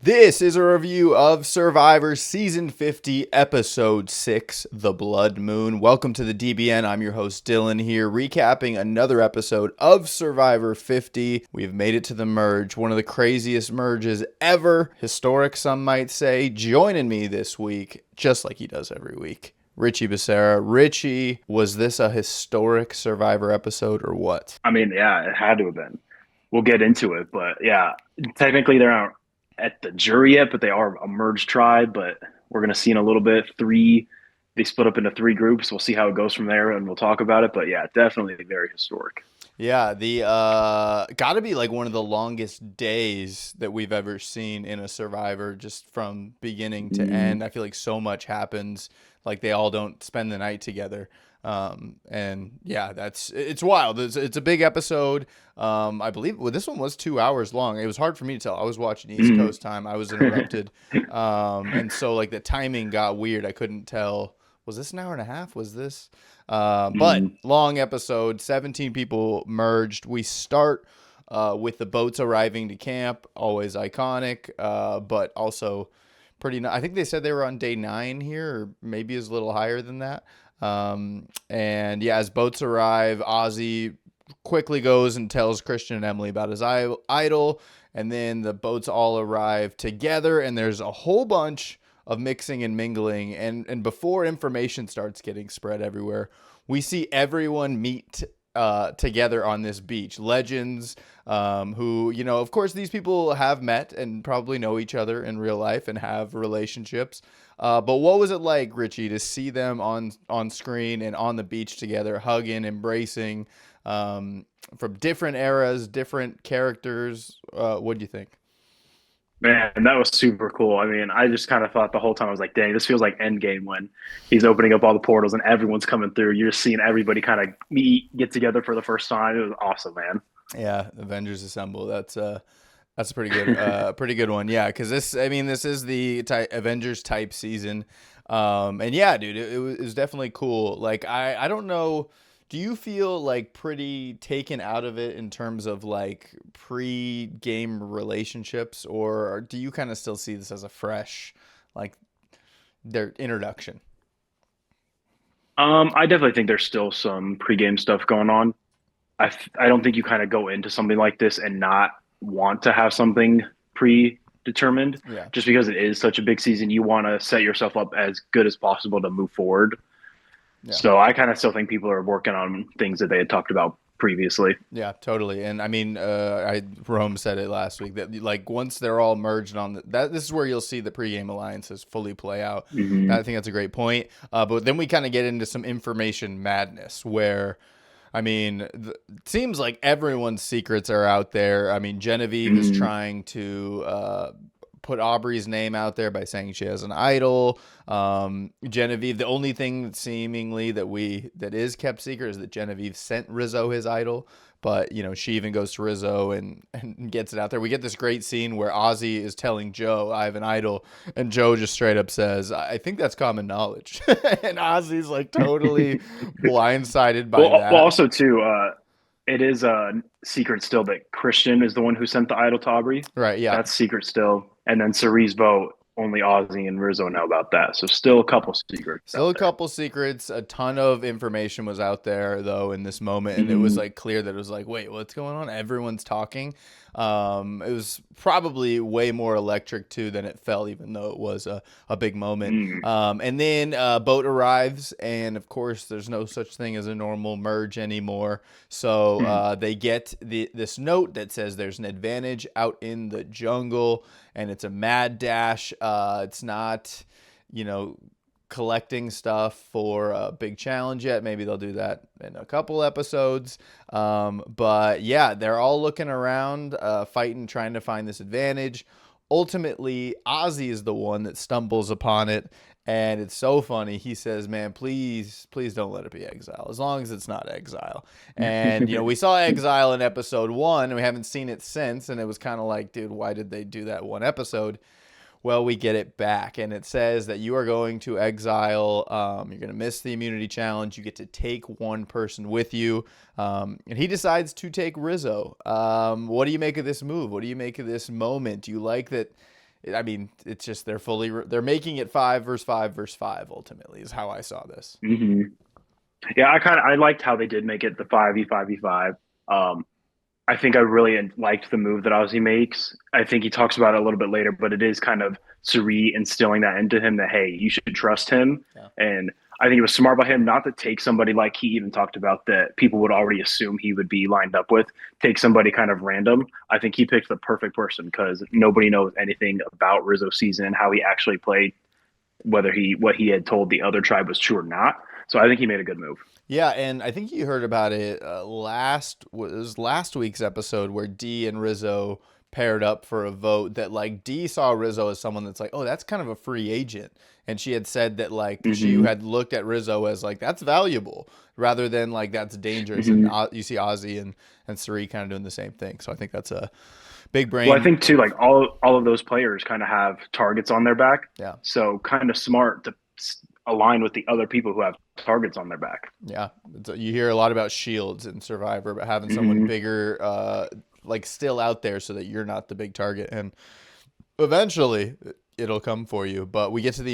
This is a review of Survivor Season 50, Episode 6, The Blood Moon. Welcome to the DBN. I'm your host, Dylan, here, recapping another episode of Survivor 50. We've made it to the merge, one of the craziest merges ever, historic, some might say. Joining me this week, just like he does every week, Richie Becerra. Richie, was this a historic Survivor episode or what? I mean, yeah, it had to have been. We'll get into it, but yeah, technically they're not at the jury yet, but they are a merged tribe. But we're gonna see in a little bit. They split up into three groups. We'll see how it goes from there, and we'll talk about it. But yeah, definitely very historic. Yeah, the gotta be like one of the longest days that we've ever seen in a Survivor, just from beginning to end. I feel like so much happens. Like they all don't spend the night together. And yeah, it's wild. It's a big episode. I believe this one was 2 hours long. It was hard for me to tell. I was watching East Coast time. I was interrupted. And so like the timing got weird. I couldn't tell. Was this an hour and a half? Was this? But long episode, 17 people merged. We start with the boats arriving to camp, always iconic, but also pretty. I think they said they were on day 9 here, or maybe is a little higher than that. And yeah, as boats arrive, Ozzy quickly goes and tells Christian and Emily about his idol, and then the boats all arrive together, and there's a whole bunch of mixing and mingling, and before information starts getting spread everywhere, we see everyone meet together on this beach. Legends, who, you know, of course these people have met and probably know each other in real life and have relationships. But what was it like, Richie, to see them on screen and on the beach together, hugging, embracing, from different eras, different characters? What do you think? Man, that was super cool. I mean, I just kind of thought the whole time, I was like, dang, this feels like Endgame when he's opening up all the portals and everyone's coming through. You're just seeing everybody kind of get together for the first time. It was awesome, man. Yeah, Avengers Assemble. That's a pretty good one. Yeah, because this is the Avengers type season. And yeah, dude, it was definitely cool. Like I don't know. Do you feel like pretty taken out of it in terms of like pre-game relationships, or do you kind of still see this as a fresh, like, their introduction? I definitely think there's still some pregame stuff going on. I don't think you kind of go into something like this and not want to have something predetermined. Yeah. Just because it is such a big season, you want to set yourself up as good as possible to move forward. Yeah. So I kind of still think people are working on things that they had talked about previously. Yeah, totally. And I mean, Rome said it last week that like once they're all merged on this is where you'll see the pregame alliances fully play out. I think that's a great point. But then we kind of get into some information madness where, I mean, it seems like everyone's secrets are out there. I mean, Genevieve is trying to put Aubrey's name out there by saying she has an idol. Genevieve, the only thing seemingly that is kept secret is that Genevieve sent Rizzo his idol. But, you know, she even goes to Rizzo and gets it out there. We get this great scene where Ozzy is telling Joe, I have an idol. And Joe just straight up says, I think that's common knowledge. And Ozzy's like totally blindsided by that. Well, also too, it is a secret still that Christian is the one who sent the idol to Aubrey. Right, yeah. That's secret still. And then Cerie's vote, only Ozzy and Rizzo know about that. So still a couple secrets. Still a couple secrets. A ton of information was out there though in this moment, and it was like clear that it was like, wait, what's going on? Everyone's talking. It was probably way more electric too than it felt, even though it was a big moment. And then boat arrives, and of course, there's no such thing as a normal merge anymore. So they get this note that says there's an advantage out in the jungle, and it's a mad dash. It's not, you know, collecting stuff for a big challenge yet. Maybe they'll do that in a couple episodes. But yeah, they're all looking around, fighting, trying to find this advantage. Ultimately, Ozzy is the one that stumbles upon it. And it's so funny. He says, man, please don't let it be Exile, as long as it's not Exile. And, you know, we saw Exile in episode 1, and we haven't seen it since. And it was kind of like, dude, why did they do that one episode? Well, we get it back, and it says that you are going to Exile. You're going to miss the immunity challenge. You get to take one person with you, and he decides to take Rizzo. What do you make of this move? What do you make of this moment? Do you like that I mean, it's just they're making it 5 versus 5 versus 5 ultimately is how I saw this. Hmm. Yeah, I liked how they did make it the 5v5v5. Um, I think I really liked the move that Ozzy makes. I think he talks about it a little bit later, but it is kind of Suri instilling that into him that, hey, you should trust him. Yeah. And I think it was smart by him not to take somebody like he even talked about that people would already assume he would be lined up with, take somebody kind of random. I think he picked the perfect person because nobody knows anything about Rizzo's season, how he actually played, whether what he had told the other tribe was true or not. So I think he made a good move. Yeah, and I think you heard about it last week's episode where D and Rizzo paired up for a vote that like D saw Rizzo as someone that's like, oh, that's kind of a free agent. And she had said that like she Hmm. had looked at Rizzo as like that's valuable rather than like that's dangerous. And Hmm. you see Ozzy and Suri kind of doing the same thing. So I think that's a big Well, I brain think too, like move. all of those players kind of have targets on their back, Yeah. so kind of smart to align with the other people who have targets on their back. Yeah, you hear a lot about shields in Survivor, but having someone Hmm. bigger, like still out there, so that you're not the big target, and eventually it'll come for you. But we get to the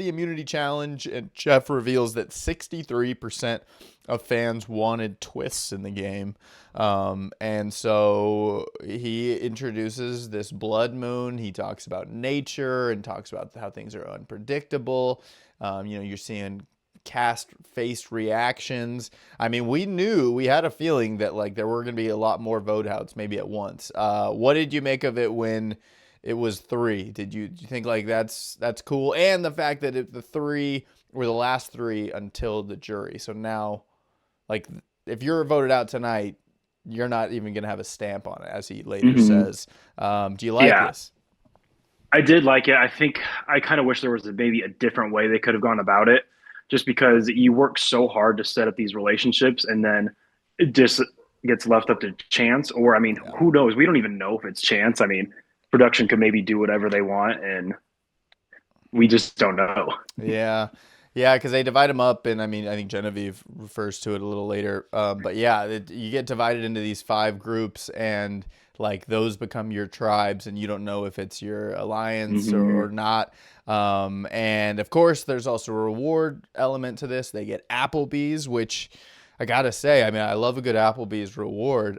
immunity challenge, and Jeff reveals that 63% of fans wanted twists in the game, and so he introduces this blood moon. He talks about nature and talks about how things are unpredictable. You're seeing cast face reactions. I mean, we had a feeling that like there were going to be a lot more vote outs maybe at once. What did you make of it when it was 3? Do you think like that's cool? And the fact that the 3 were the last 3 until the jury. So now, like, if you're voted out tonight, you're not even going to have a stamp on it, as he later Hmm. says. Do you like Yeah, this? I did like it. I think I kind of wish there was maybe a different way they could have gone about it, just because you work so hard to set up these relationships and then it just gets left up to chance. Or, I mean, Yeah. who knows? We don't even know if it's chance. I mean, production could maybe do whatever they want, and we just don't know. Yeah. Yeah, because they divide them up, and I mean, I think Genevieve refers to it a little later. But yeah, you get divided into these 5 groups, and like those become your tribes, and you don't know if it's your alliance or Hmm. not. And of course, there's also a reward element to this. They get Applebee's, which I gotta say, I mean, I love a good Applebee's reward.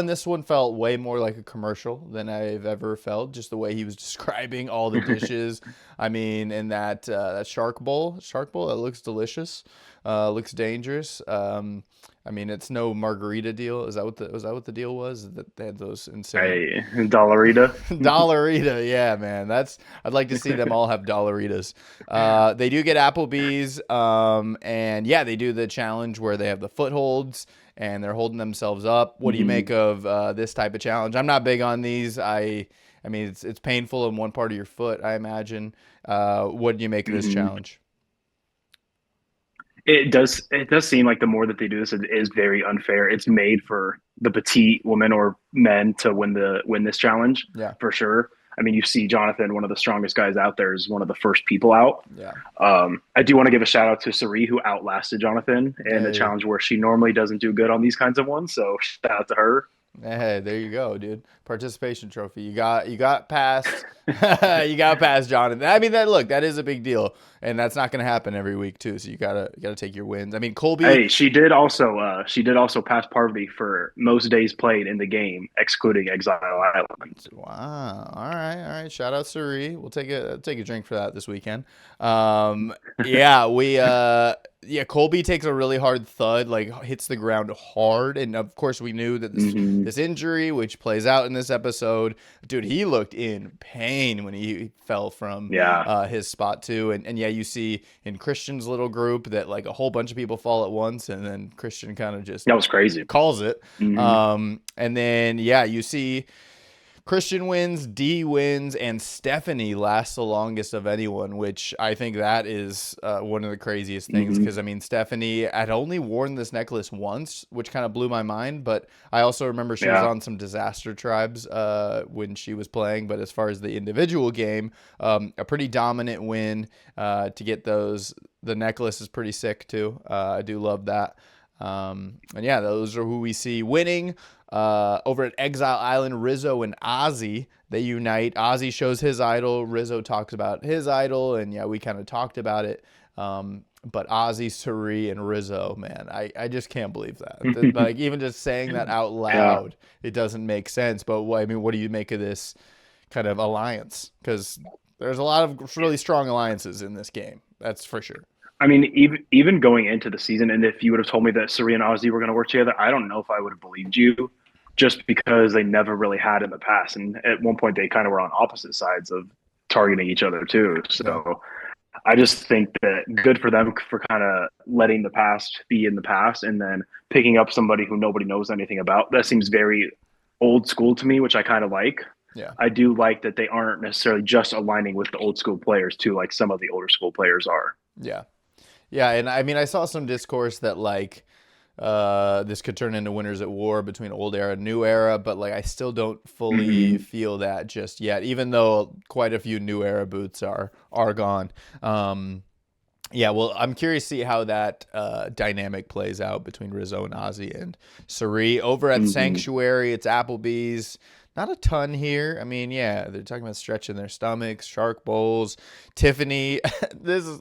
This one felt way more like a commercial than I've ever felt. Just the way he was describing all the dishes. I mean, in that shark bowl, that looks delicious. Looks dangerous. I mean, it's no margarita deal. Was that what the deal was? That they had those insane Hey, Dollarita. Dollarita, yeah, man. I'd like to see them all have Dollaritas. They do get Applebee's, and yeah, they do the challenge where they have the footholds and they're holding themselves up. What do you Hmm. make of this type of challenge? I'm not big on these. I mean, it's painful in one part of your foot, I imagine. What do you make of this Hmm. challenge? It does seem like the more that they do this, it is very unfair. It's made for the petite women or men to win this challenge Yeah, for sure. I mean, you see Jonathan, one of the strongest guys out there, is one of the first people out. yeah. I do want to give a shout out to Sari, who outlasted Jonathan in the Hey, challenge where she normally doesn't do good on these kinds of ones. So shout out to her. hey, there you go, dude. Participation trophy. You got past you got past Jonathan. I mean that is a big deal. And that's not gonna happen every week too. So you gotta take your wins. I mean Colby. Hey, she did also pass Parvati for most days played in the game, excluding Exile Island. Wow. All right. Shout out Suri. We'll take a drink for that this weekend. Yeah, yeah, Colby takes a really hard thud, like hits the ground hard, and of course we knew that Hmm. this injury, which plays out in this episode, dude, he looked in pain when he fell from Yeah, his spot too, and yeah, you see in Christian's little group that like a whole bunch of people fall at once, and then Christian kind of just that was crazy. calls it. Hmm. And then yeah, you see Christian wins, D wins, and Stephanie lasts the longest of anyone, which I think that is one of the craziest things. Hmm. Because I mean, Stephanie had only worn this necklace once, which kind of blew my mind. But I also remember she was Yeah. on some disaster tribes when she was playing. But as far as the individual game, a pretty dominant win to get those. The necklace is pretty sick too. I do love that. And yeah, those are who we see winning. Over at Exile Island, Rizzo and Ozzy, they unite. Ozzy shows his idol. Rizzo talks about his idol. And yeah, we kind of talked about it. But Ozzy, Suri, and Rizzo, man, I just can't believe that. Like, even just saying that out Yeah. loud, it doesn't make sense. But I mean, what do you make of this kind of alliance? Because there's a lot of really strong alliances in this game. That's for sure. I mean, even going into the season, and if you would have told me that Suri and Ozzy were going to work together, I don't know if I would have believed you, just because they never really had in the past. And at one point, they kind of were on opposite sides of targeting each other too. Yeah. So I just think that good for them for kind of letting the past be in the past, and then picking up somebody who nobody knows anything about. That seems very old school to me, which I kind of like. Yeah. I do like that they aren't necessarily just aligning with the old school players too, like some of the older school players are. Yeah. Yeah. And I mean, I saw some discourse that like this could turn into Winners at War between old era and new era, but like I still don't fully Mm-hmm. feel that just yet, even though quite a few new era boots are gone. Yeah, well, I'm curious to see how that dynamic plays out between Rizzo and Ozzy and Suri. Over at Mm-hmm. Sanctuary, it's Applebee's. Not a ton here. I mean, yeah, they're talking about stretching their stomachs, shark bowls. Tiffany,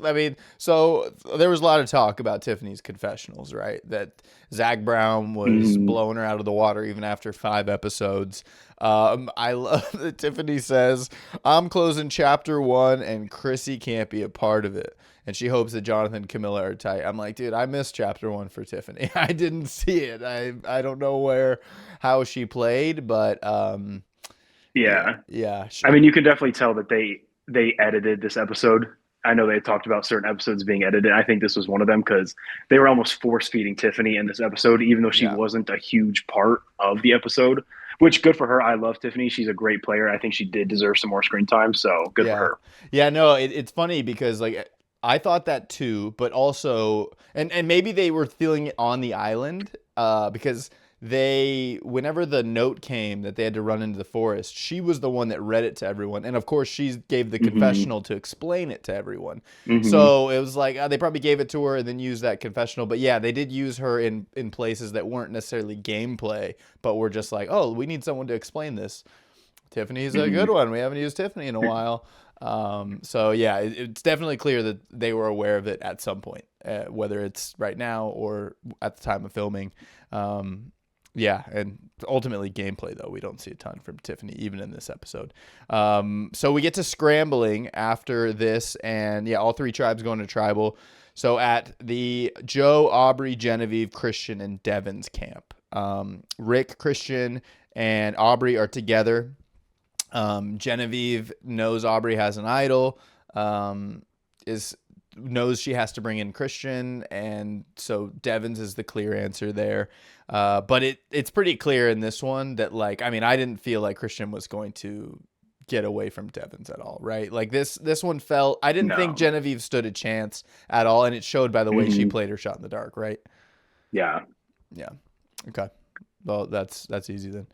I mean, so there was a lot of talk about Tiffany's confessionals, right? That Zach Brown was Mm-hmm. blowing her out of the water even after 5 episodes. I love that Tiffany says, I'm closing chapter 1 and Chrissy can't be a part of it. And she hopes that Jonathan and Kamilla are tight. I'm like, dude, I missed chapter 1 for Tiffany. I didn't see it. I don't know how she played, but yeah, Yeah. yeah, I mean, you can definitely tell that they edited this episode. I know they talked about certain episodes being edited. I think this was one of them because they were almost force feeding Tiffany in this episode, even though she yeah, wasn't a huge part of the episode. Which good for her. I love Tiffany. She's a great player. I think she did deserve some more screen time. So good for yeah, her. yeah. No, it's funny because like I thought that too, but also, and maybe they were feeling it on the island, because they, whenever the note came that they had to run into the forest, she was the one that read it to everyone, and of course she gave the Hmm. confessional to explain it to everyone. Hmm. So it was like they probably gave it to her and then used that confessional. But yeah, they did use her in places that weren't necessarily gameplay, but were just like, oh, we need someone to explain this. Tiffany's a Hmm. good one. We haven't used Tiffany in a while. So yeah, it's definitely clear that they were aware of it at some point, whether it's right now or at the time of filming. Um, yeah, and ultimately gameplay though we don't see a ton from Tiffany even in this episode. So we get to scrambling after this, and yeah, all three tribes going to tribal. So at the Joe, Aubrey, Genevieve, Christian, and Devin's camp, Rick, Christian, and Aubrey are together. Genevieve knows Aubrey has an idol, is knows she has to bring in Christian, and so Devins is the clear answer there. But it's pretty clear in this one that like I mean I didn't feel like Christian was going to get away from Devins at all, right? Like this one felt I didn't think No. Genevieve stood a chance at all, and it showed by the way she Hmm. played her shot in the dark, right? Yeah. Yeah. Okay. Well, that's easy then.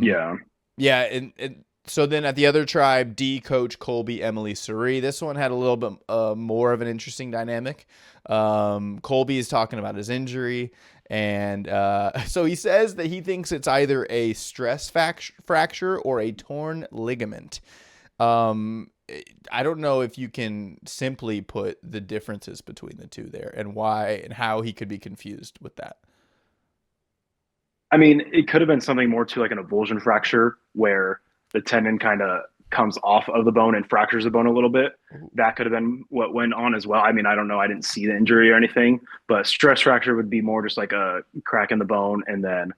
Yeah. Yeah, and so then at the other tribe, D, Coach, Colby, Emily, Suri. This one had a little bit more of an interesting dynamic. Colby is talking about his injury, and so he says that he thinks it's either a stress fracture or a torn ligament. Um, I don't know if you can simply put the differences between the two there and why and how he could be confused with that. I mean, it could have been something more to like an avulsion fracture where the tendon kind of comes off of the bone and fractures the bone a little bit. That could have been what went on as well. I mean, I don't know. I didn't see the injury or anything, but stress fracture would be more just like a crack in the bone. And then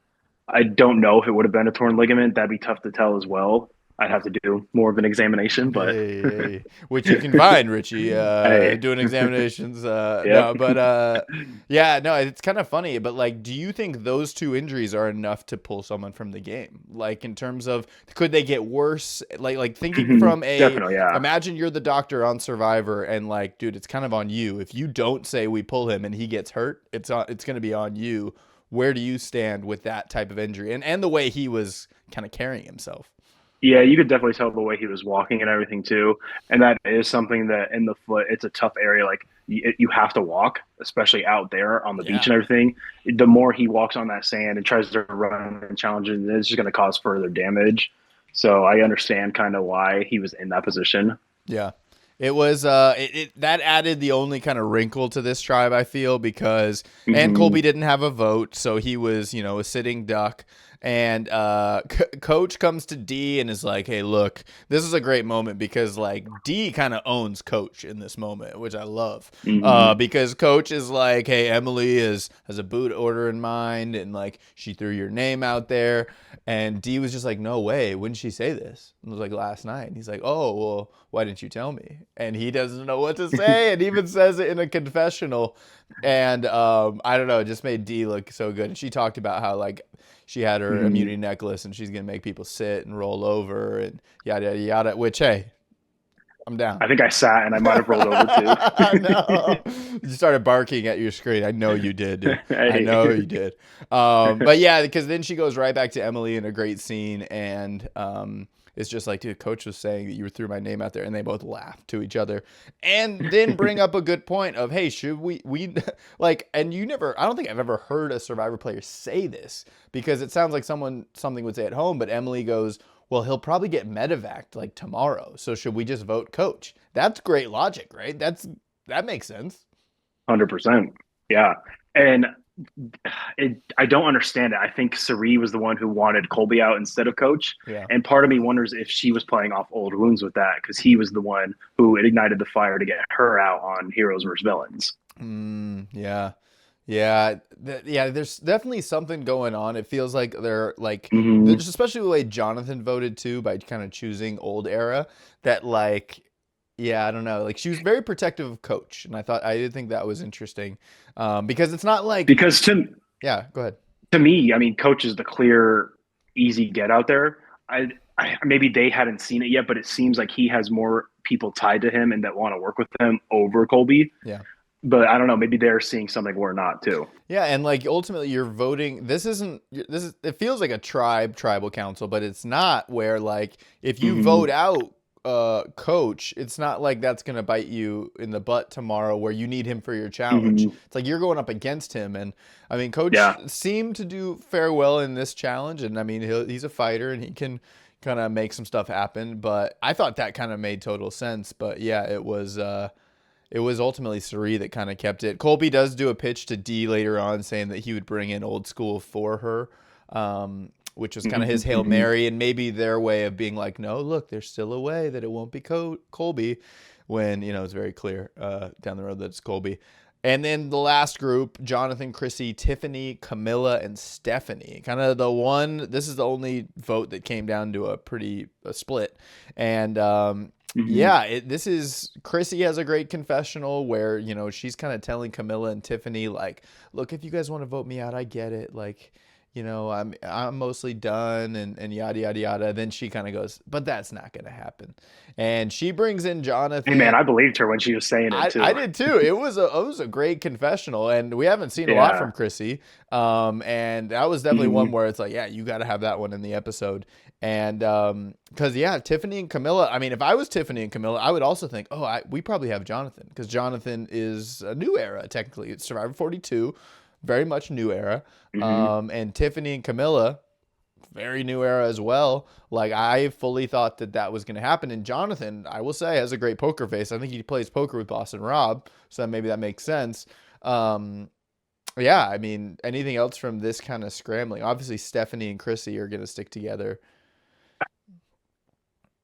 I don't know if it would have been a torn ligament. That'd be tough to tell as well. I'd have to do more of an examination, but Hey, hey, which you can find Richie hey, doing examinations. yep. No, but yeah, no, it's kind of funny. But like, do you think those two injuries are enough to pull someone from the game? Like, in terms of could they get worse? Like thinking from a Definitely, yeah. imagine you're the doctor on Survivor, and like, dude, it's kind of on you. If you don't say we pull him and he gets hurt, it's going to be on you. Where do you stand with that type of injury and the way he was kind of carrying himself? Yeah, you could definitely tell the way he was walking and everything too. And that is something that in the foot, it's a tough area. Like you have to walk, especially out there on the beach Yeah. and everything. The more he walks on that sand and tries to run and challenge it, it's just going to cause further damage. So I understand kind of why he was in that position. Yeah. It was that added the only kind of wrinkle to this tribe, I feel, because and Hmm. Colby didn't have a vote, so he was, a sitting duck. And coach comes to D and is like, "Hey, look, this is a great moment because like D kind of owns coach in this moment, which I love. Hmm. Because coach is like, "Hey, Emily has a boot order in mind and like she threw your name out there." And D was just like, "No way, wouldn't she say this?" And it was like last night. And he's like, "Oh, well, why didn't you tell me?" And he doesn't know what to say and even says it in a confessional. And I don't know, it just made D look so good. And she talked about how like she had her Hmm. immunity necklace and she's gonna make people sit and roll over and yada yada yada. Which hey, I'm down. I think I sat and I might have rolled over too. I know. You started barking at your screen. I know you did, dude. I Hey. know you did. But yeah, because then she goes right back to Emily in a great scene, and it's just like, dude, coach was saying that you threw my name out there, and they both laugh to each other, and then bring up a good point of, hey, should we like, and you never, I don't think I've ever heard a Survivor player say this because it sounds like something would say at home, but Emily goes, well, he'll probably get medevaced like tomorrow. So should we just vote coach? That's great logic, right? That makes sense. 100%. Yeah. And I don't understand it. I think Sari was the one who wanted Colby out instead of Coach, Yeah. and part of me wonders if she was playing off old wounds with that because he was the one who ignited the fire to get her out on Heroes versus Villains. Yeah. Yeah, yeah. There's definitely something going on. It feels like they're like, Hmm. there's especially the way Jonathan voted too by kind of choosing old era. That like, yeah, I don't know. Like she was very protective of Coach, and I did think that was interesting, because it's not like, Because yeah. Go ahead. to me, I mean, Coach is the clear, easy get out there. Maybe they hadn't seen it yet, but it seems like he has more people tied to him and that want to work with him over Colby. Yeah. But I don't know. Maybe they're seeing something we're not too. Yeah, and like ultimately you're voting, this is it feels like a tribal council, but it's not where like if you vote Hmm. out coach, it's not like that's going to bite you in the butt tomorrow where you need him for your challenge. Hmm. It's like you're going up against him and I mean coach Yeah. seemed to do fair well in this challenge and I mean he's a fighter and he can kind of make some stuff happen, but I thought that kind of made total sense, but yeah, it was ultimately Sari that kind of kept it. Colby does do a pitch to D later on saying that he would bring in old school for her, which was kind of his Hail Hmm. Mary and maybe their way of being like, no, look, there's still a way that it won't be Colby when, it's very clear down the road that it's Colby. And then the last group, Jonathan, Chrissy, Tiffany, Kamilla, and Stephanie. Kind of this is the only vote that came down to a split. And Hmm. yeah, this is Chrissy has a great confessional where, she's kind of telling Camilla and Tiffany like, "Look, if you guys want to vote me out, I get it. Like, I'm mostly done and yada yada yada." Then she kind of goes, "But that's not going to happen." And she brings in Hey man, Jonathan. I believed her when she was saying it I too. did too. It was a great confessional, and we haven't seen a lot Yeah. from Chrissy. And that was definitely one Hmm. where it's like, yeah, you got to have that one in the episode. And because yeah, Tiffany and Camilla. I mean, if I was Tiffany and Camilla, I would also think, oh, we probably have Jonathan because Jonathan is a new era technically. It's Survivor 42, very much new era. Hmm. And Tiffany and Camilla, very new era as well. Like I fully thought that was going to happen. And Jonathan, I will say, has a great poker face. I think he plays poker with Boston Rob, so maybe that makes sense. Um, yeah, I mean, anything else from this kind of scrambling? Obviously, Stephanie and Chrissy are going to stick together.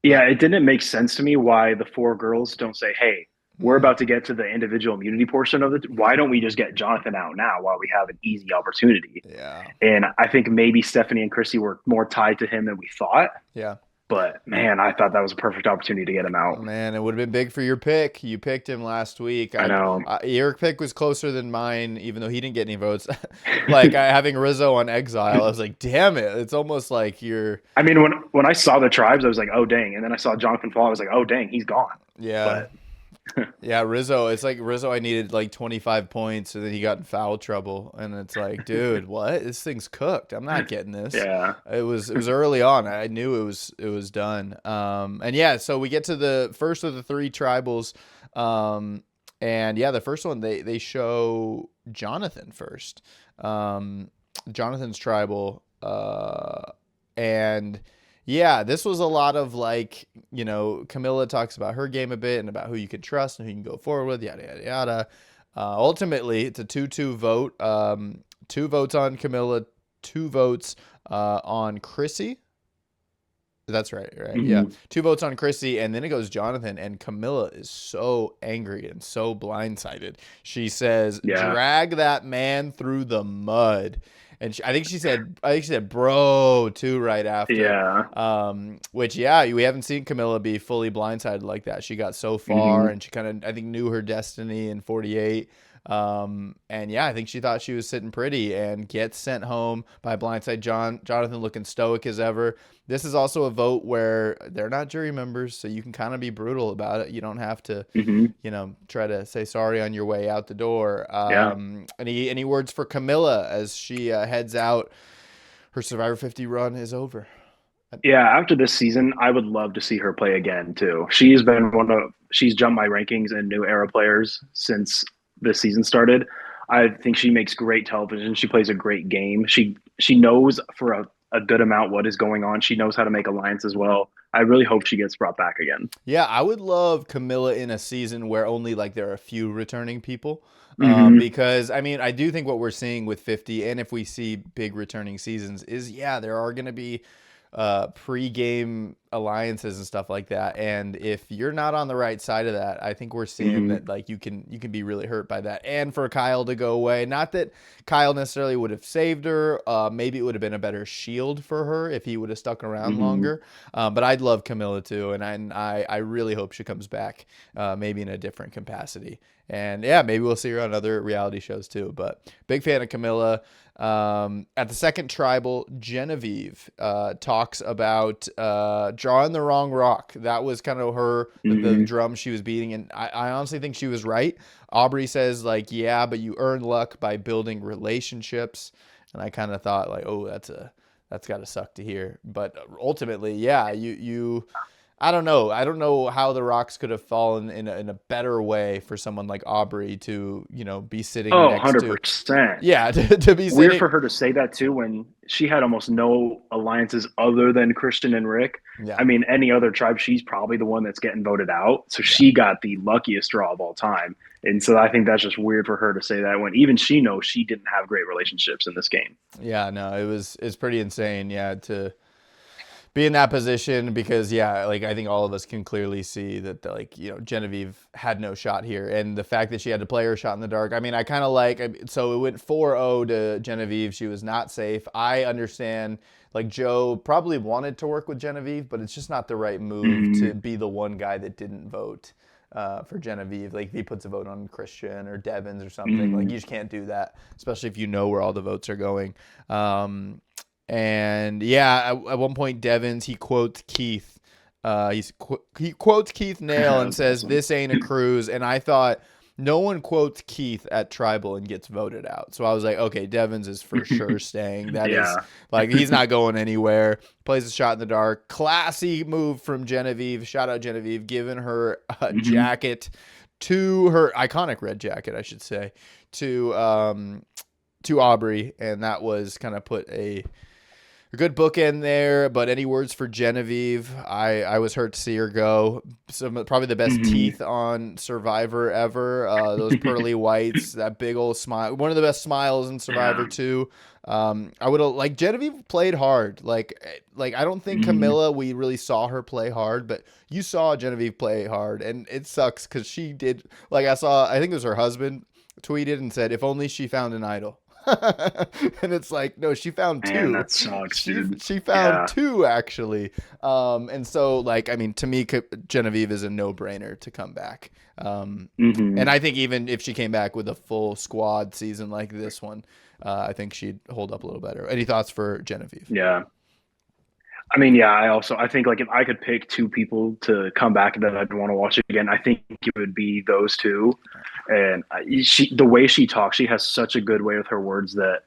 Yeah, But it didn't make sense to me why the four girls don't say, "Hey, we're hmm, about to get to the individual immunity portion of it. Why don't we just get Jonathan out now while we have an easy opportunity?" yeah, And I think maybe Stephanie and Chrissy were more tied to him than we thought. yeah. But man, I thought that was a perfect opportunity to get him out. Man, it would have been big for your pick. You picked him last week. I know. Your pick was closer than mine, even though he didn't get any votes. Like having Rizzo on Exile, I was like, damn it! It's almost like you're, I mean, when I saw the tribes, I was like, "Oh dang!" And then I saw Jonathan fall. I was like, "Oh dang, he's gone." yeah, But yeah. Rizzo, it's like Rizzo. I needed like 25 points, and then he got in foul trouble, and it's like, dude, what? This thing's cooked. I'm not getting this. yeah. It was early on. I knew it was done. And yeah, so we get to the first of the three tribals. Um, And yeah, the first one they show Jonathan first. Jonathan's tribal, and yeah, this was a lot of like, Kamilla talks about her game a bit and about who you can trust and who you can go forward with, yada yada yada. Ultimately, it's a 2-2 vote. 2 votes on Kamilla, 2 votes on Chrissy. That's right, right? Yeah. Hmm. 2 votes on Chrissy, and then it goes Jonathan, and Kamilla is so angry and so blindsided. She says, Yeah. "Drag that man through the mud." And I think she said, "Bro," too, right after. Yeah. Which, yeah, we haven't seen Kamilla be fully blindsided like that. She got so far, Hmm. and she kind of, I think, knew her destiny in 48. And yeah, I think she thought she was sitting pretty and gets sent home by blindside Jonathan looking stoic as ever. This is also a vote where they're not jury members, so you can kind of be brutal about it. You don't have to, Hmm. try to say sorry on your way out the door. Yeah. Any words for Kamilla as she heads out? Her Survivor 50 run is over. Yeah, after this season, I would love to see her play again too. She's jumped my rankings in new era players since this season started. I think she makes great television. She plays a great game. She knows for a good amount what is going on. She knows how to make alliances well. I really hope she gets brought back again. Yeah, I would love Camilla in a season where only like there are a few returning people. Hmm. Because I mean, I do think what we're seeing with 50, and if we see big returning seasons, is yeah, there are going to be pre-game alliances and stuff like that. And if you're not on the right side of that, I think we're seeing Hmm. that like you can be really hurt by that. And for Kyle to go away, not that Kyle necessarily would have saved her. Maybe it would have been a better shield for her if he would have stuck around Hmm. longer. But I'd love Camilla too, and I really hope she comes back, maybe in a different capacity. And yeah, maybe we'll see her on other reality shows too. But big fan of Camilla. At the second tribal, Genevieve talks about drawing the wrong rock. That was kind of the Hmm. drum she was beating, and I honestly think she was right. Aubrey says like, yeah, but you earn luck by building relationships, and I kind of thought like, oh, that's got to suck to hear. But ultimately, yeah, you I don't know. I don't know how the rocks could have fallen in a better way for someone like Aubrey to, be sitting Oh, next to, 100%. yeah, to be Weird sitting. for her to say that too when she had almost no alliances other than Christian and Rick. Yeah, I mean, any other tribe, she's probably the one that's getting voted out. So yeah, she got the luckiest draw of all time. And so I think that's just weird for her to say that when even she knows she didn't have great relationships in this game. yeah. No, it's pretty insane. Yeah, to be in that position because yeah, like I think all of us can clearly see that like Genevieve had no shot here, and the fact that she had to play her shot in the dark. I mean, I kind of so it went 4-0 to Genevieve. She was not safe. I understand. Like Joe probably wanted to work with Genevieve, but it's just not the right move to Mm-hmm. be the one guy that didn't vote for Genevieve. Like if he puts a vote on Christian or Devins or something, like you Mm-hmm. just can't do that, especially if you know where all the votes are going. And yeah, at one point, Devins he quotes Keith. He quotes Keith Nail and That's says, awesome. "This ain't a cruise." And I thought no one quotes Keith at Tribal and gets voted out. So I was like, okay, Devins is for sure staying. That is Yeah. like he's not going anywhere. Plays a shot in the dark. Classy move from Genevieve. Shout out Genevieve, giving her a Mm-hmm. jacket to her iconic red jacket, I should say, to Aubrey, and that was kind of put a good bookend there. But any words for Genevieve? I was hurt to see her go. Probably the best Mm-hmm. teeth on Survivor ever. Those pearly whites, that big old smile. One of the best smiles in Survivor Yeah. too. I would have like Genevieve played hard. Like I don't think Mm-hmm. Camilla we really saw her play hard, but you saw Genevieve play hard, and it sucks because she did. Like I think it was her husband tweeted and said, "If only she found an idol." And it's like, no, she found Man, two. that sucks, She dude. she found Yeah. two actually. And so like I mean to me Genevieve is a no-brainer to come back. And Mm-hmm. I think even if she came back with a full squad season like this one, I think she'd hold up a little better. Any thoughts for Genevieve? Yeah. I mean, yeah, I think like if I could pick two people to come back that I'd want to watch again, I think it would be those two. And the way she talks, she has such a good way with her words that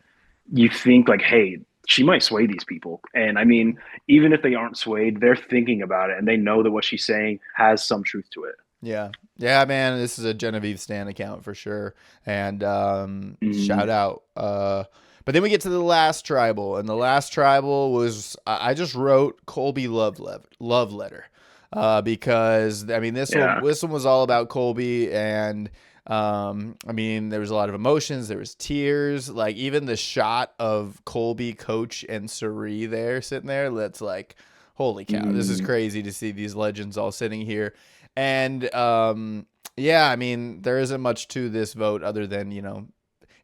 you think like, hey, she might sway these people. And I mean, even if they aren't swayed, they're thinking about it and they know that what she's saying has some truth to it. Yeah. Yeah, man, this is a Genevieve Stan account for sure. And Mm, shout out. But then we get to the last tribal, and the last tribal was I just wrote Colby love letter, because I mean yeah. this one was all about Colby, and I mean there was a lot of emotions, there was tears, like even the shot of Colby, Coach, and Suri there sitting there. That's like, holy cow, this is Mm, crazy to see these legends all sitting here. And yeah, I mean, there isn't much to this vote other than,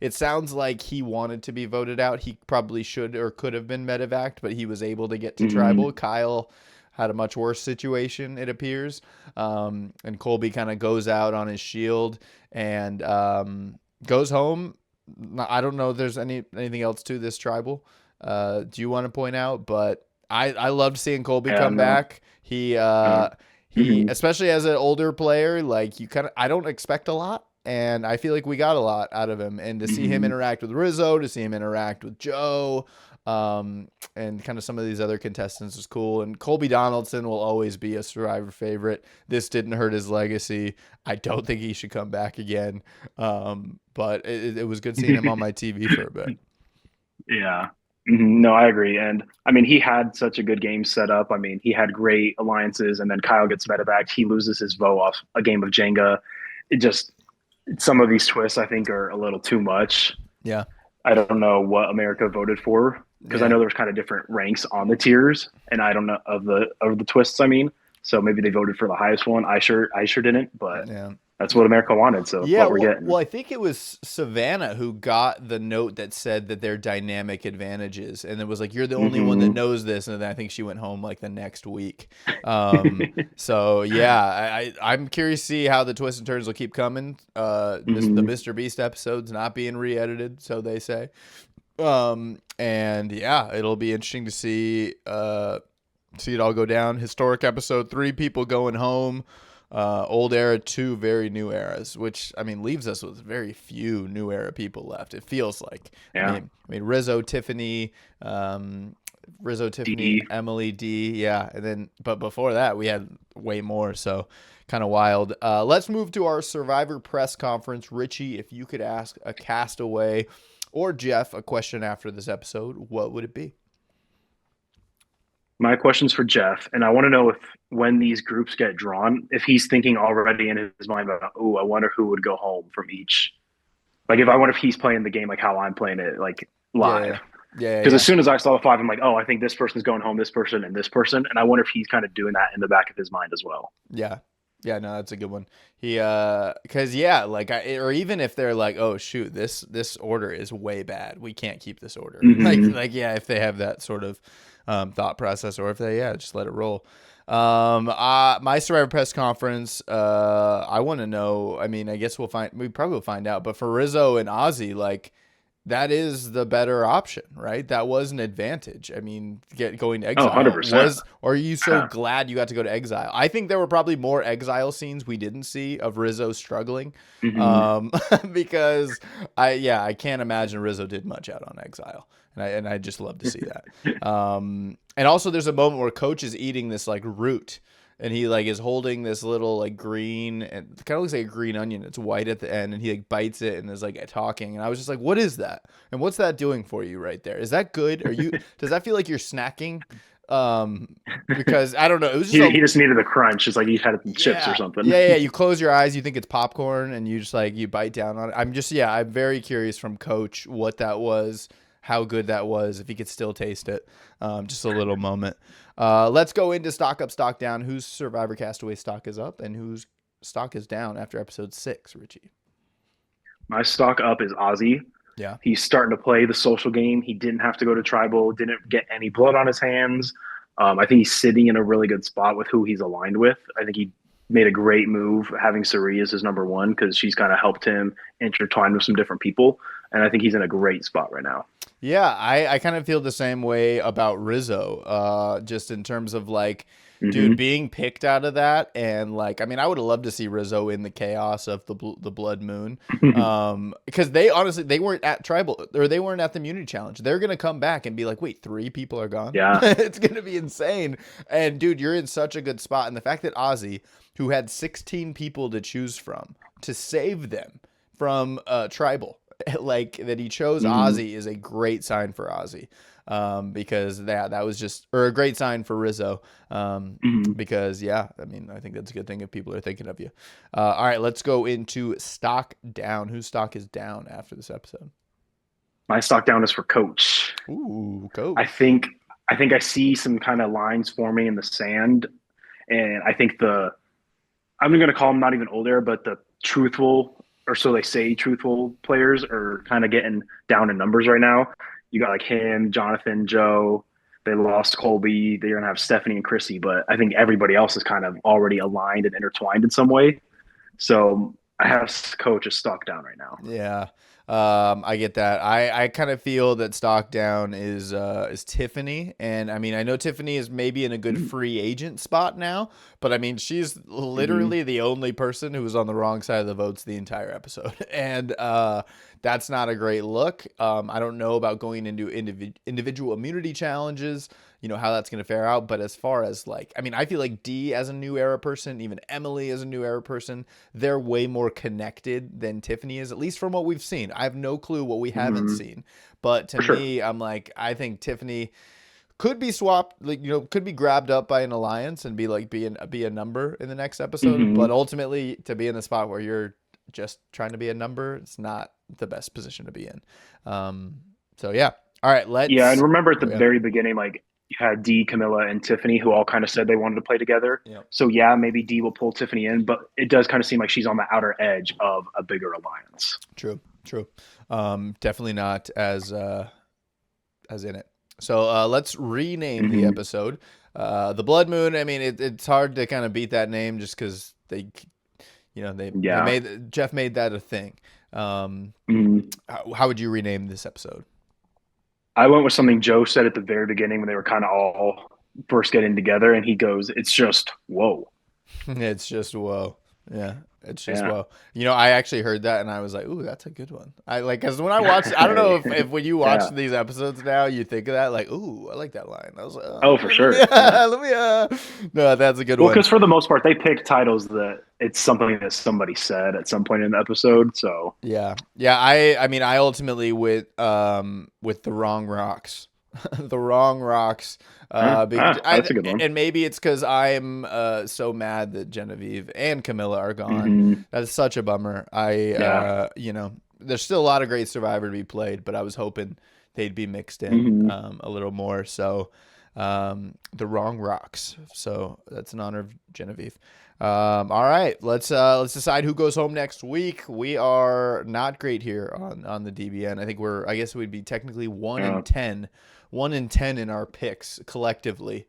it sounds like he wanted to be voted out. He probably should or could have been medevaced, but he was able to get to tribal. mm, Kyle had a much worse situation, it appears. And Colby kind of goes out on his shield and goes home. I don't know if there's anything else to this tribal. Do you want to point out? But I loved seeing Colby yeah, come no. back. Uh, He, especially as an older player, like I don't expect a lot, and I feel like we got a lot out of him. And to see him mhm. interact with Rizzo, to see him interact with Joe, and kind of some of these other contestants was cool. And Colby Donaldson will always be a Survivor favorite. This didn't hurt his legacy. I don't think he should come back again. But it was good seeing him on my TV for a bit. Yeah. No, I agree. And I mean, he had such a good game set up. I mean, he had great alliances, and then Kyle gets medevac. He loses his vote off a game of Jenga. It just, some of these twists I think are a little too much. Yeah, I don't know what America voted for because I yeah, know there's kind of different ranks on the tiers, and I don't know of the twists. I mean, so maybe they voted for the highest one. I sure didn't, but yeah. that's what America wanted. So Yeah, what we're well, getting. I think it was Savannah who got the note that said that they're dynamic advantages, and it was like, you're the only one that Hmm. knows this, and then I think she went home like the next week. So yeah, I'm curious to see how the twists and turns will keep coming. The Hmm. Mr. Beast episode's not being re-edited, so they say. And yeah, it'll be interesting to see it all go down. Historic episode 3, people going home. Old era, 2 very new eras, which I mean leaves us with very few new era people left. It feels like. Yeah. I mean um, Rizzo, Tiffany, D. Emily, D, yeah, and then but before that we had way more. So kind of wild. Let's move to our Survivor press conference. Richie, if you could ask a castaway or Jeff a question after this episode, what would it be? My question's for Jeff, and I want to know if when these groups get drawn, if he's thinking already in his mind about, oh, I wonder who would go home from each. Like, if I wonder if he's playing the game like how I'm playing it, like live. Yeah, yeah, Because as yeah, soon as I saw the five, I'm like, oh, I think this person's going home, this person, and this person, and I wonder if he's kind of doing that in the back of his mind as well. yeah. Yeah, no, that's a good one. He cuz yeah, like or even if they're like, "Oh shoot, this order is way bad. We can't keep this order." Hmm. Like yeah, if they have that sort of thought process, or if they just let it roll. My Survivor press conference, I want to know, I mean, I guess we probably will find out, but for Rizzo and Ozzy, like that is the better option, right? That was an advantage. I mean, going to Oh, Exile 100%. or are you so glad you got to go to Exile? I think there were probably more Exile scenes we didn't see of Rizzo struggling, Hmm. because I can't imagine Rizzo did much out on Exile, and I just love to see that. And also there's a moment where Coach is eating this like root, and he like is holding this little like green, and it kind of looks like a green onion. It's white at the end, and he like bites it and is like talking. And I was just like, "What is that? And what's that doing for you right there? Is that good? Are you? Does that feel like you're snacking?" Because I don't know. It was just He a just needed a crunch. It's like he had chips or yeah. something. Yeah, yeah. You close your eyes, you think it's popcorn, and you just like you bite down on it. I'm very curious from Coach what that was, how good that was, if he could still taste it. Just a little moment. Let's go into stock up, stock down. Whose Survivor Castaway stock is up and whose stock is down after episode 6, Richie? My stock up is Ozzy. Yeah. He's starting to play the social game. He didn't have to go to tribal, didn't get any blood on his hands. I think he's sitting in a really good spot with who he's aligned with. I think he made a great move having Sari as his number one because she's kind of helped him intertwine with some different people. And I think he's in a great spot right now. Yeah, I kind of feel the same way about Rizzo, just in terms of like dude, being picked out of that, and like, I mean, I would have loved to see Rizzo in the chaos of the Blood Moon, because they honestly they weren't at Tribal, or they weren't at the Immunity Challenge. They're gonna come back and be like, wait, 3 people are gone. Yeah. It's gonna be insane. And dude, you're in such a good spot, and the fact that Ozzy, who had 16 people to choose from to save them from Tribal, like that he chose Ozzy is a great sign for Ozzy. Because that was just, or a great sign for Rizzo. Because yeah, I mean, I think that's a good thing if people are thinking of you. All right, let's go into stock down. Whose stock is down after this episode? My stock down is for Coach. Ooh, Coach. I think I see some kind of lines forming in the sand, and I think I'm going to call them not even older, but the truthful, or so they say, truthful players are kind of getting down in numbers right now. You got like him, Jonathan, Joe. They lost Colby. They're gonna have Stephanie and Chrissy, but I think everybody else is kind of already aligned and intertwined in some way. So I have Coach is stuck down right now. Yeah. I get that. I kind of feel that stock down is Tiffany, and I mean, I know Tiffany is maybe in a good free agent spot now, but I mean, she's literally the only person who was on the wrong side of the votes the entire episode, and that's not a great look. I don't know about going into individual immunity challenges, you know, how that's going to fare out. But as far as like, I mean, I feel like Dee as a new era person, even Emily as a new era person, they're way more connected than Tiffany is, at least from what we've seen. I have no clue what we haven't seen. But to me, I'm like, I think Tiffany could be swapped, like, you know, could be grabbed up by an alliance and be like, be a number in the next episode. But ultimately, to be in the spot where you're just trying to be a number, it's not the best position to be in. So yeah. All right. And remember at the very beginning, like, you had Dee, Kamilla, and Tiffany, who all kind of said they wanted to play together. Yep. So yeah, maybe Dee will pull Tiffany in, but it does kind of seem like she's on the outer edge of a bigger alliance. True. Definitely not as in it. So let's rename the episode. The Blood Moon. I mean, it's hard to kind of beat that name just because they Jeff made that a thing. How would you rename this episode? I went with something Joe said at the very beginning when they were kind of all first getting together, and he goes, "It's just whoa." It's just whoa. Yeah. It's just whoa. You know, I actually heard that and I was like, "Ooh, that's a good one." I like, because when I watched, I don't know if when you watch these episodes now, you think of that like, "Ooh, I like that line." I was like, "Oh, for sure." No, that's a good one. Well, because for the most part, they pick titles that it's something that somebody said at some point in the episode. So yeah. I mean, I ultimately with the Wrong Rocks. The Wrong Rocks. That's a good one. And maybe it's because I'm so mad that Genevieve and Kamilla are gone. That is such a bummer. You know, there's still a lot of great Survivor to be played, but I was hoping they'd be mixed in a little more. So the Wrong Rocks. So that's in honor of Genevieve. All right, let's decide who goes home next week. We are not great here on the DBN. I think I guess we'd be technically 1 in 10. 1 in 10 in our picks collectively.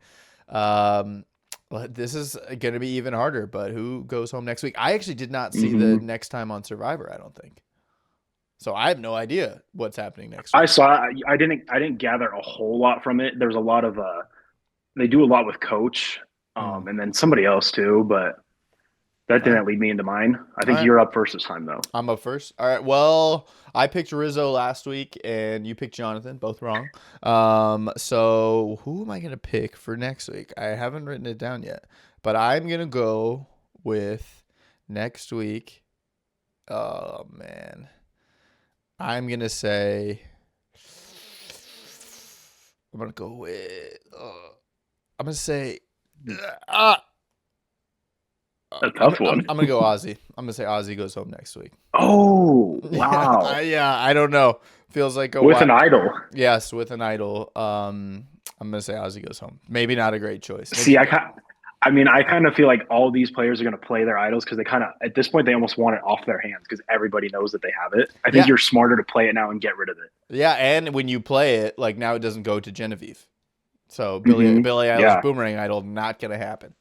This is going to be even harder, but who goes home next week? I actually did not see the next time on Survivor, I don't think. So I have no idea what's happening next week. I didn't gather a whole lot from it. There's a lot of they do a lot with Coach, and then somebody else too, but that didn't lead me into mine. I think you're up first this time, though. I'm up first. All right. Well, I picked Rizzo last week, and you picked Jonathan. Both wrong. So who am I going to pick for next week? I haven't written it down yet, but I'm going to go with next week. Oh, man. I'm going to say I'm going to go with I'm going to say a tough one. I'm gonna go Ozzy. I'm gonna say Ozzy goes home next week. Oh wow! I don't know. Feels like an idol. Yes, with an idol. I'm gonna say Ozzy goes home. Maybe not a great choice. See, I kind of feel like all these players are gonna play their idols because they kind of at this point they almost want it off their hands because everybody knows that they have it. I think you're smarter to play it now and get rid of it. Yeah, and when you play it, like now it doesn't go to Genevieve. So Billie Eilish Boomerang Idol not gonna happen.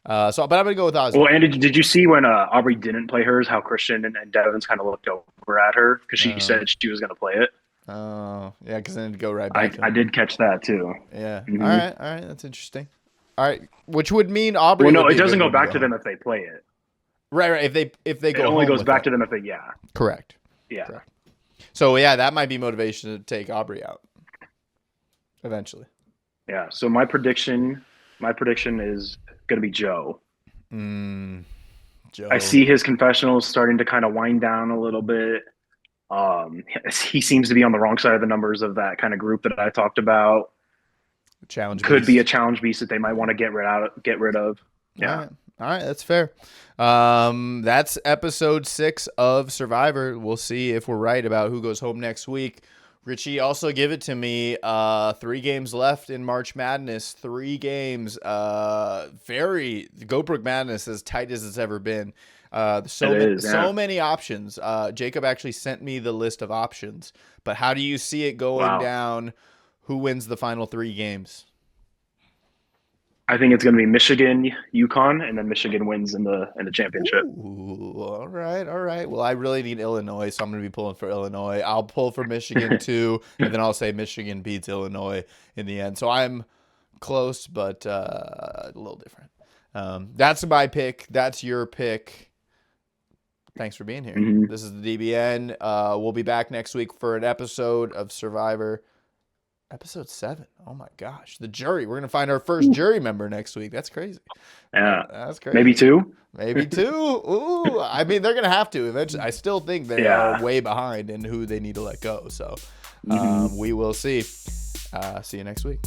But I'm gonna go with Ozzy. Well, and did you see when Aubrey didn't play hers? How Christian and Devins kind of looked over at her because she said she was gonna play it. Oh, yeah, because then it'd go right back. I did catch that too. Yeah. All right, that's interesting. All right, which would mean Aubrey. Well, would no, be it a doesn't good go one to back to them if they play it. Right. If they It go only home goes with back it. to them if they, yeah. Correct. Yeah. Correct. So yeah, that might be motivation to take Aubrey out eventually. Yeah. So my prediction is going to be Joe. Joe. I see his confessionals starting to kind of wind down a little bit. He seems to be on the wrong side of the numbers of that kind of group that I talked about. Challenge Could beast. be a challenge beast that they might want to get rid of. Yeah. All right, that's fair. That's episode 6 of Survivor. We'll see if we're right about who goes home next week. Richie, also give it to me. 3 games left in March Madness. 3 games. Very Goatbrook Madness as tight as it's ever been. So many options. Jacob actually sent me the list of options. But how do you see it going down? Who wins the final 3 games? I think it's going to be Michigan, UConn, and then Michigan wins in the championship. Ooh, all right. Well, I really need Illinois, so I'm going to be pulling for Illinois. I'll pull for Michigan too, and then I'll say Michigan beats Illinois in the end. So I'm close, but a little different. That's my pick. That's your pick. Thanks for being here. Mm-hmm. This is the DBN. We'll be back next week for an episode of Survivor. Episode 7. Oh my gosh. The jury. We're going to find our first jury member next week. That's crazy. Yeah. That's crazy. Maybe 2? Maybe 2. Ooh. I mean, they're going to have to eventually. I still think they are way behind in who they need to let go. So we will see. See you next week.